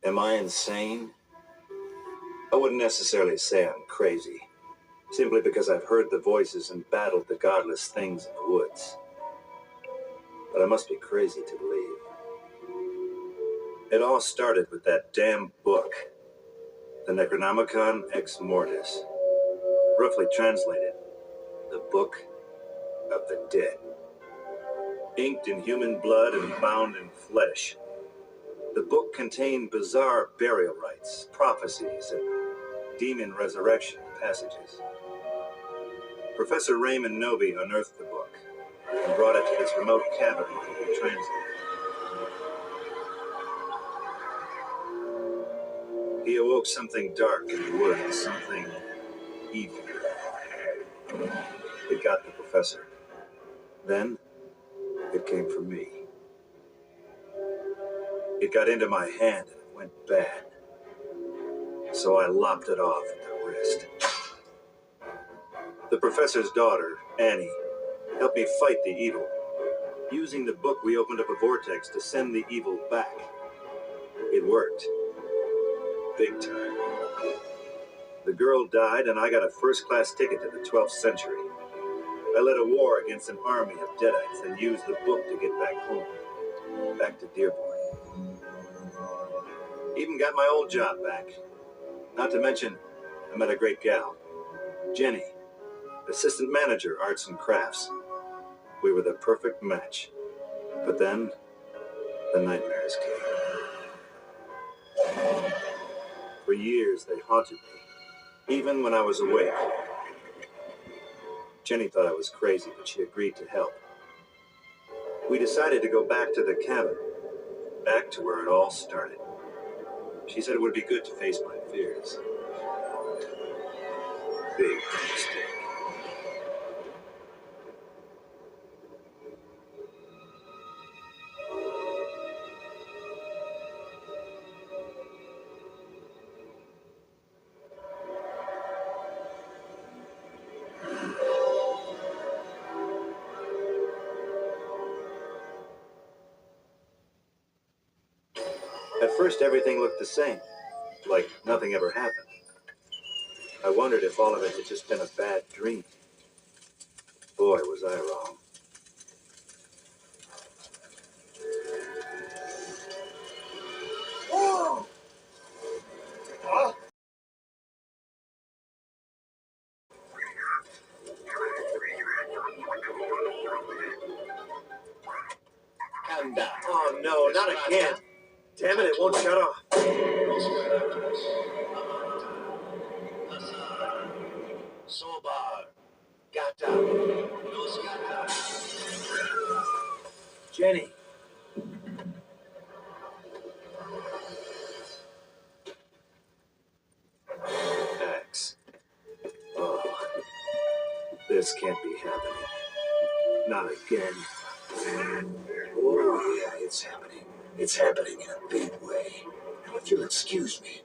Am I insane? I wouldn't necessarily say I'm crazy, simply because I've heard the voices and battled the godless things in the woods. But I must be crazy to believe. It all started with that damn book, the Necronomicon Ex Mortis. Roughly translated, the Book of the Dead. Inked in human blood and bound in flesh, the book contained bizarre burial rites, prophecies, and demon resurrection passages. Professor Raymond Novi unearthed the book and brought it to this remote cabin to be translated. He awoke something dark in the woods, something evil. It got the professor. Then, it came for me. It got into my hand and it went bad. So I lopped it off at the wrist. The professor's daughter, Annie, helped me fight the evil. Using the book, we opened up a vortex to send the evil back. It worked. Big time. The girl died, and I got a first-class ticket to the 12th century. I led a war against an army of Deadites and used the book to get back home. Back to Dearborn. Even got my old job back. Not to mention, I met a great gal. Jenny, assistant manager, arts and crafts. We were the perfect match. But then, the nightmares came. For years, they haunted me, even when I was awake. Jenny thought I was crazy, but she agreed to help. We decided to go back to the cabin, back to where it all started. She said it would be good to face my fears. Big mistake. At first, everything looked the same, like nothing ever happened. I wondered if all of it had just been a bad dream. Boy, was I wrong. Whoa! Huh? Calm down. Oh, no, not again. Damn it, it won't shut off. Sobar. Gata. Jenny. X. Oh, this can't be happening. Not again. Oh, yeah, it's happening. It's happening in a big way. Now, if you'll excuse me,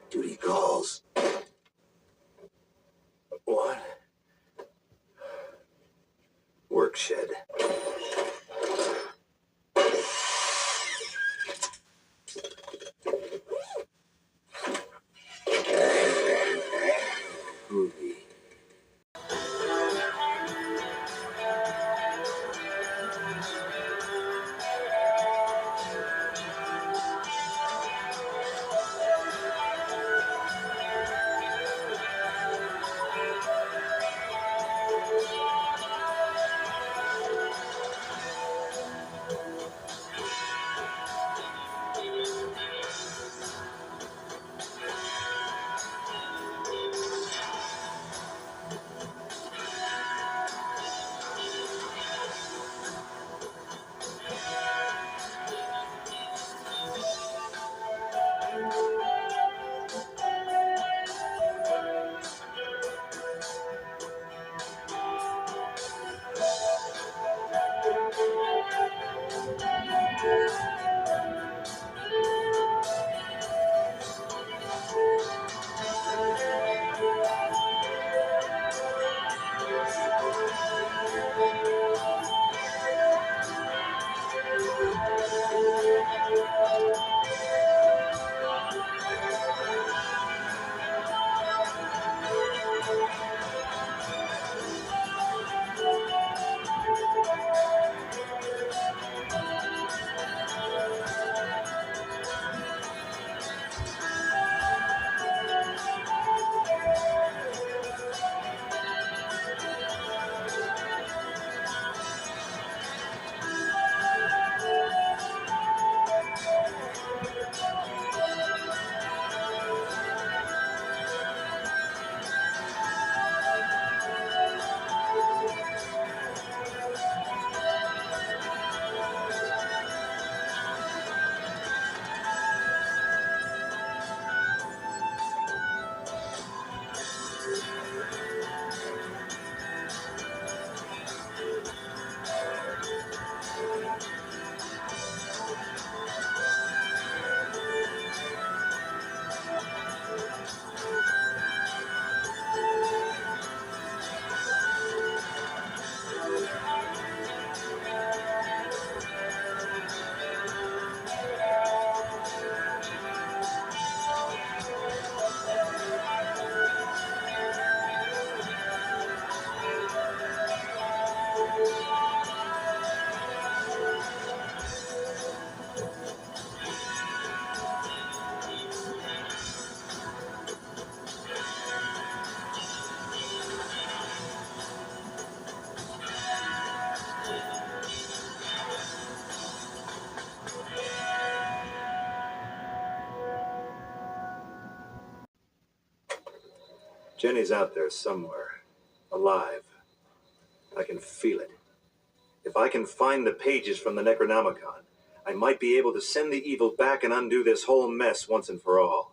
duty calls. What? Work shed. Movie. Jenny's out there somewhere, alive. I can feel it. If I can find the pages from the Necronomicon, I might be able to send the evil back and undo this whole mess once and for all.